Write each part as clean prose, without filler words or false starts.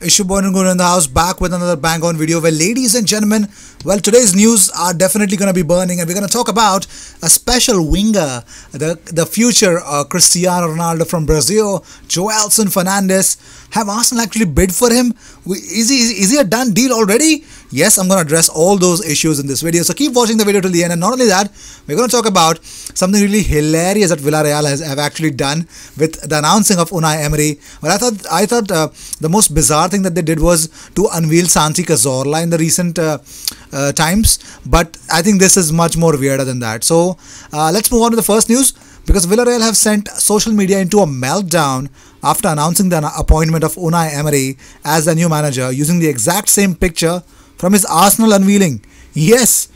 Ishuboy in the house, back with another bang on video. Well, ladies and gentlemen, well, today's news are definitely going to be burning, and we're going to talk about a special winger, the future Cristiano Ronaldo from Brazil, Joelson Fernandes. Have Arsenal actually bid for him? Is he a done deal already? Yes, I'm going to address all those issues in this video, so keep watching the video till the end. And not only that, we're going to talk about something really hilarious that Villarreal have actually done with the announcing of Unai Emery. Well, I thought the most bizarre thing that they did was to unveil Santi Cazorla in the recent times, but I think this is much more weirder than that. So let's move on to the first news, because Villarreal have sent social media into a meltdown after announcing the appointment of Unai Emery as the new manager, using the exact same picture from his Arsenal unveiling. Yes,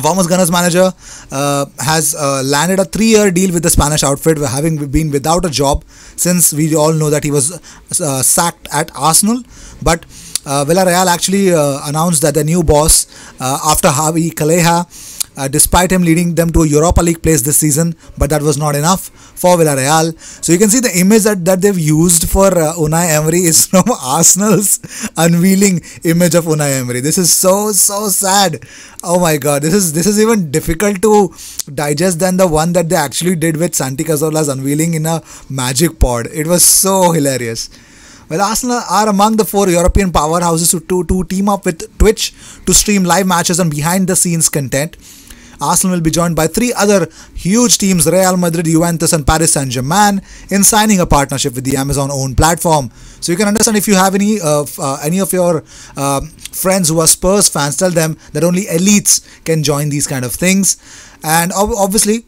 former Gunners manager has landed a 3-year deal with the Spanish outfit, having been without a job since we all know that he was sacked at Arsenal. But Villarreal actually announced that the new boss, after Javi Calleja, despite him leading them to a Europa League place this season, but that was not enough for Villarreal. So you can see the image that they've used for Unai Emery is from Arsenal's unveiling image of Unai Emery. This is so sad. Oh my god, this is even difficult to digest than the one that they actually did with Santi Cazorla's unveiling in a Magic Pod. It was so hilarious. Well, Arsenal are among the 4 European powerhouses to team up with Twitch to stream live matches and behind-the-scenes content. Arsenal will be joined by 3 other huge teams, Real Madrid, Juventus and Paris Saint-Germain, in signing a partnership with the Amazon-owned platform. So you can understand, if you have any of your friends who are Spurs fans, tell them that only elites can join these kind of things. And obviously,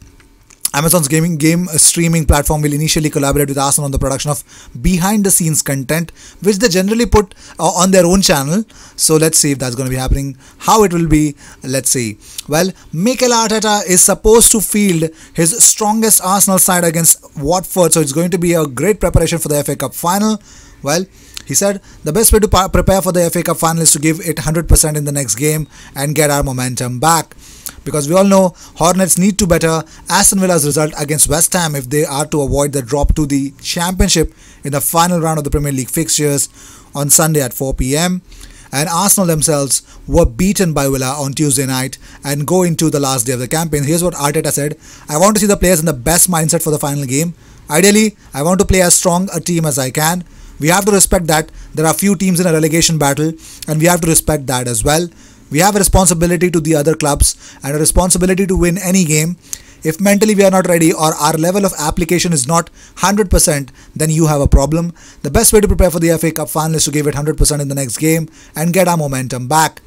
Amazon's game streaming platform will initially collaborate with Arsenal on the production of behind-the-scenes content, which they generally put on their own channel. So let's see if that's going to be happening. How it will be, let's see. Well, Mikel Arteta is supposed to field his strongest Arsenal side against Watford, so it's going to be a great preparation for the FA Cup final. Well, he said the best way to prepare for the FA Cup final is to give it 100% in the next game and get our momentum back. Because we all know Hornets need to better Aston Villa's result against West Ham if they are to avoid the drop to the Championship in the final round of the Premier League fixtures on Sunday at 4 p.m. And Arsenal themselves were beaten by Villa on Tuesday night and go into the last day of the campaign. Here's what Arteta said: "I want to see the players in the best mindset for the final game. Ideally, I want to play as strong a team as I can. We have to respect that there are few teams in a relegation battle, and we have to respect that as well. We have a responsibility to the other clubs and a responsibility to win any game. If mentally we are not ready or our level of application is not 100%, then you have a problem. The best way to prepare for the FA Cup final is to give it 100% in the next game and get our momentum back.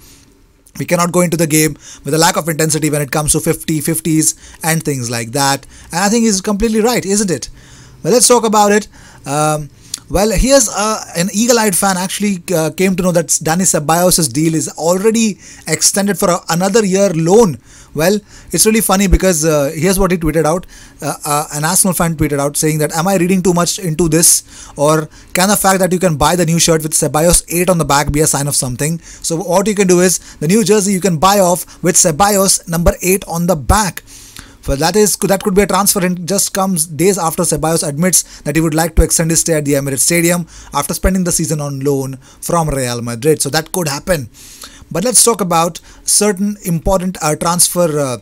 We cannot go into the game with a lack of intensity when it comes to 50-50s and things like that." And I think he's completely right, isn't it? Well, let's talk about it. Well, here's an eagle-eyed fan actually came to know that Dani Ceballos' deal is already extended for another year loan. Well, it's really funny because here's what he tweeted out. An Arsenal fan tweeted out saying that, "Am I reading too much into this? Or can the fact that you can buy the new shirt with Ceballos 8 on the back be a sign of something?" So what you can do is, the new jersey you can buy off with Ceballos number 8 on the back. Well, that could be a transfer, and just comes days after Ceballos admits that he would like to extend his stay at the Emirates Stadium after spending the season on loan from Real Madrid. So that could happen. But let's talk about certain important transfer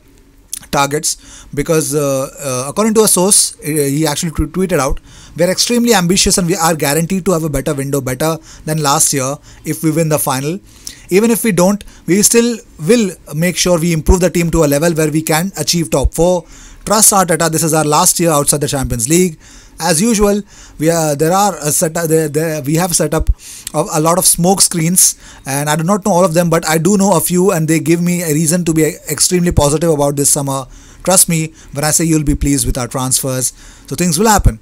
targets, because according to a source, he actually tweeted out, "We are extremely ambitious and we are guaranteed to have a better window, better than last year if we win the final. Even if we don't, we still will make sure we improve the team to a level where we can achieve top 4. Trust Arteta, this is our last year outside the Champions League. As usual, we have set up a lot of smoke screens, and I do not know all of them, but I do know a few, and they give me a reason to be extremely positive about this summer. Trust me when I say you'll be pleased with our transfers. So things will happen."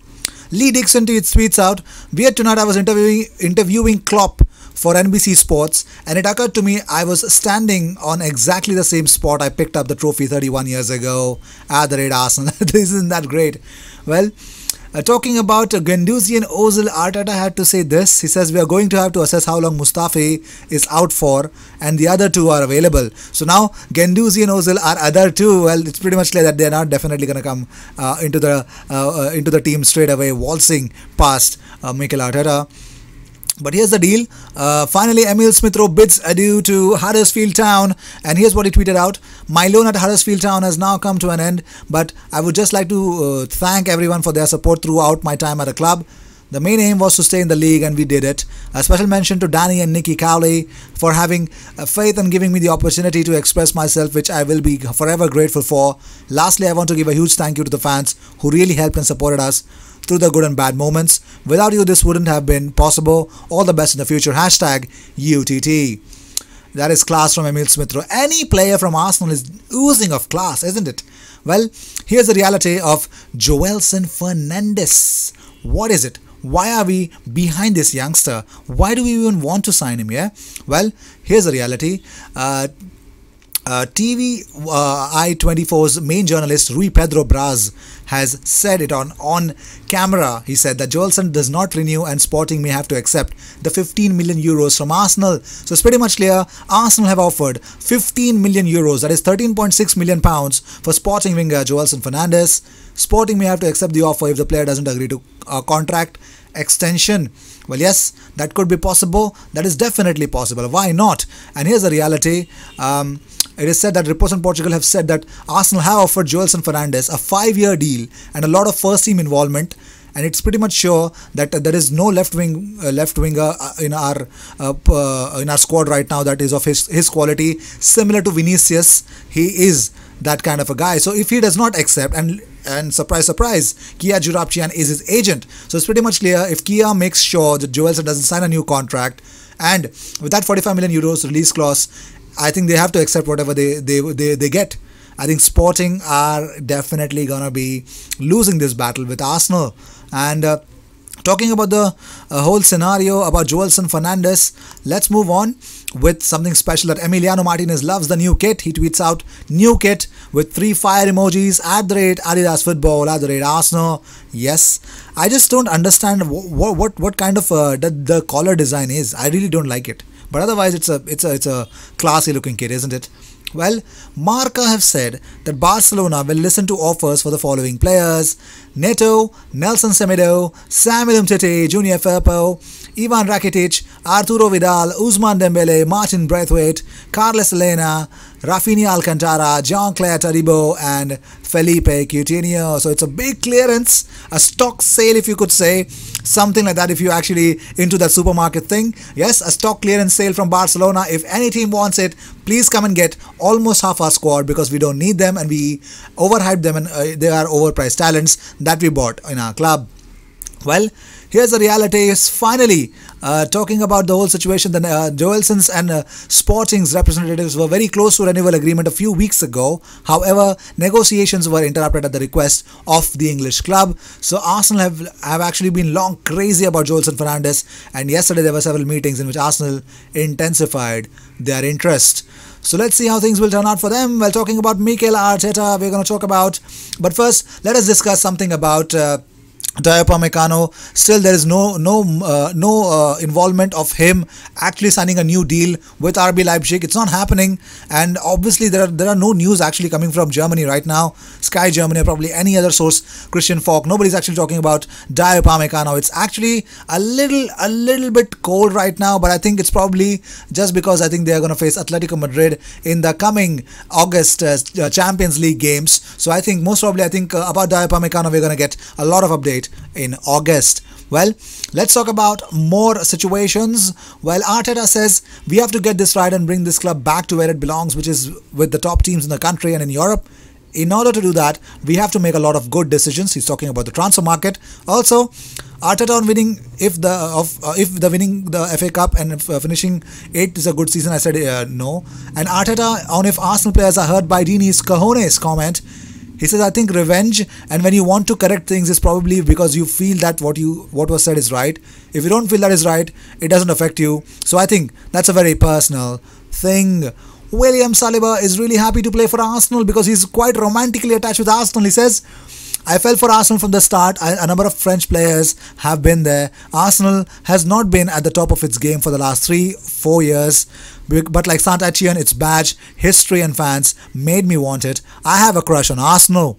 Lee Dixon tweets out, "Weird tonight I was interviewing Klopp for NBC Sports, and it occurred to me I was standing on exactly the same spot I picked up the trophy 31 years ago at the Red Arsenal." Isn't that great? Well, talking about Guendouzi and Ozil, Arteta had to say this. He says, "We are going to have to assess how long Mustafi is out for, and the other 2 are available." So now Guendouzi and Ozil are other 2. Well, it's pretty much clear that they're not definitely going to come into the team straight away, waltzing past Mikel Arteta. But here's the deal. Finally, Emil Smith Rowe bids adieu to Huddersfield Town, and here's what he tweeted out: "My loan at Huddersfield Town has now come to an end, but I would just like to thank everyone for their support throughout my time at the club. The main aim was to stay in the league, and we did it. A special mention to Danny and Nicky Cowley for having faith and giving me the opportunity to express myself, which I will be forever grateful for. Lastly, I want to give a huge thank you to the fans who really helped and supported us through the good and bad moments. Without you, this wouldn't have been possible. All the best in the future. Hashtag UTT." That is class from Emil Smith Rowe. Any player from Arsenal is oozing of class, isn't it? Well, here's the reality of Joelson Fernandes. What is it? Why are we behind this youngster? Why do we even want to sign him? Yeah. Well, here's the reality. TV I24's main journalist Rui Pedro Braz has said it on camera. He said that Joelson does not renew and Sporting may have to accept the 15 million euros from Arsenal. So it's pretty much clear Arsenal have offered 15 million euros, that is 13.6 million pounds, for Sporting winger Joelson Fernandes. Sporting may have to accept the offer if the player doesn't agree to a contract extension. Well, yes, that could be possible. That is definitely possible. Why not? And here's the reality. It is said that reports in Portugal have said that Arsenal have offered Joelson Fernandes a 5-year deal and a lot of first team involvement, and it's pretty much sure that there is no left winger in our squad right now that is of his quality. Similar to Vinicius, he is that kind of a guy. So if he does not accept, and surprise surprise, Kia Joorabchian is his agent, so it's pretty much clear if Kia makes sure that Joelson doesn't sign a new contract, and with that 45 million euros release clause, I think they have to accept whatever they get. I think Sporting are definitely gonna be losing this battle with Arsenal. And talking about the whole scenario about Joelson Fernandes, let's move on with something special that Emiliano Martinez loves: the new kit. He tweets out new kit with 3 fire emojis at the rate Adidas Football, at the rate Arsenal. Yes, I just don't understand what kind of the collar design is. I really don't like it. But otherwise, it's a classy looking kit, isn't it? Well, Marca have said that Barcelona will listen to offers for the following players: Neto, Nelson Semedo, Samuel Umtiti, Junior Firpo, Ivan Rakitic, Arturo Vidal, Ousmane Dembele, Martin Braithwaite, Carles Elena, Rafinha Alcantara, Jean-Claire Todibo, and Felipe Coutinho. So it's a big clearance, a stock sale, if you could say, something like that if you're actually into that supermarket thing. Yes, a stock clearance sale from Barcelona. If any team wants it, please come and get almost half our squad, because we don't need them and we overhyped them, and they are overpriced talents that we bought in our club. Well, here's the reality. Is finally talking about the whole situation. The Joelson's and Sporting's representatives were very close to a renewal agreement a few weeks ago. However, negotiations were interrupted at the request of the English club. So Arsenal have actually been long crazy about Joelson Fernandes, and yesterday there were several meetings in which Arsenal intensified their interest. So let's see how things will turn out for them. While talking about Mikel Arteta, we're going to talk about, but first let us discuss something about Dayot Upamecano. Still, there is no involvement of him actually signing a new deal with RB Leipzig. It's not happening, and obviously there are no news actually coming from Germany right now. Sky Germany or probably any other source, Christian Falk. Nobody's actually talking about Dayot Upamecano. It's actually a little bit cold right now, but I think it's probably just because I think they are going to face Atletico Madrid in the coming August Champions League games. So I think most probably about Dayot Upamecano we're going to get a lot of updates in August. Well, let's talk about more situations. While Arteta says we have to get this right and bring this club back to where it belongs, which is with the top teams in the country and in Europe. In order to do that, we have to make a lot of good decisions. He's talking about the transfer market. Also, Arteta on winning if the winning the FA Cup and finishing 8th is a good season. I said no. And Arteta on if Arsenal players are hurt by Dini's cojones comment. He says, I think revenge, and when you want to correct things, is probably because you feel that what was said is right. If you don't feel that is right, it doesn't affect you. So I think that's a very personal thing. William Saliba is really happy to play for Arsenal because he's quite romantically attached with Arsenal. He says, I fell for Arsenal from the start. A number of French players have been there. Arsenal has not been at the top of its game for the last 3-4 years. But like Saint-Etienne, its badge, history and fans made me want it. I have a crush on Arsenal.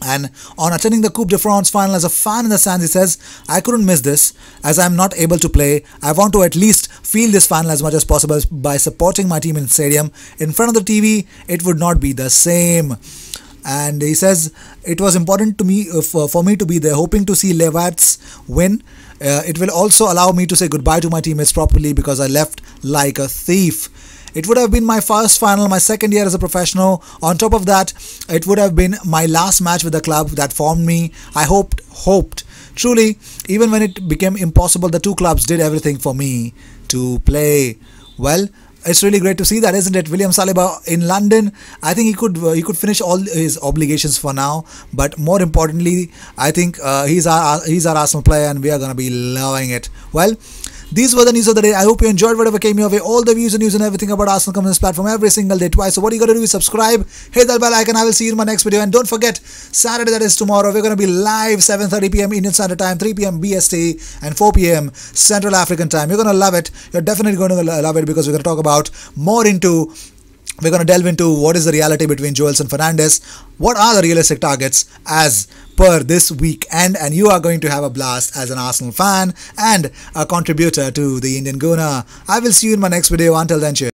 And on attending the Coupe de France final as a fan in the stands, he says, I couldn't miss this as I'm not able to play. I want to at least feel this final as much as possible by supporting my team in stadium. In front of the TV, it would not be the same. And he says, it was important to me for me to be there, hoping to see Levat's win. It will also allow me to say goodbye to my teammates properly because I left like a thief. It would have been my first final, my second year as a professional. On top of that, it would have been my last match with the club that formed me. I hoped. Truly, even when it became impossible, the two clubs did everything for me to play. Well, it's really great to see that, isn't it? William Saliba in London. I think he could finish all his obligations for now. But more importantly, I think he's our Arsenal player, and we are gonna be loving it. Well, these were the news of the day. I hope you enjoyed whatever came your way. All the views and news and everything about Arsenal comes on this platform every single day, twice. So what you got to do is subscribe, hit that bell icon. I will see you in my next video. And don't forget, Saturday, that is tomorrow, we're going to be live 7:30 p.m. Indian Standard Time, 3 p.m. BST, and 4 p.m. Central African Time. You're going to love it. You're definitely going to love it because we're going to talk about we're going to delve into what is the reality between Joelson Fernandes, what are the realistic targets as per this weekend, and you are going to have a blast as an Arsenal fan and a contributor to the Indian Gooner. I will see you in my next video. Until then, cheers.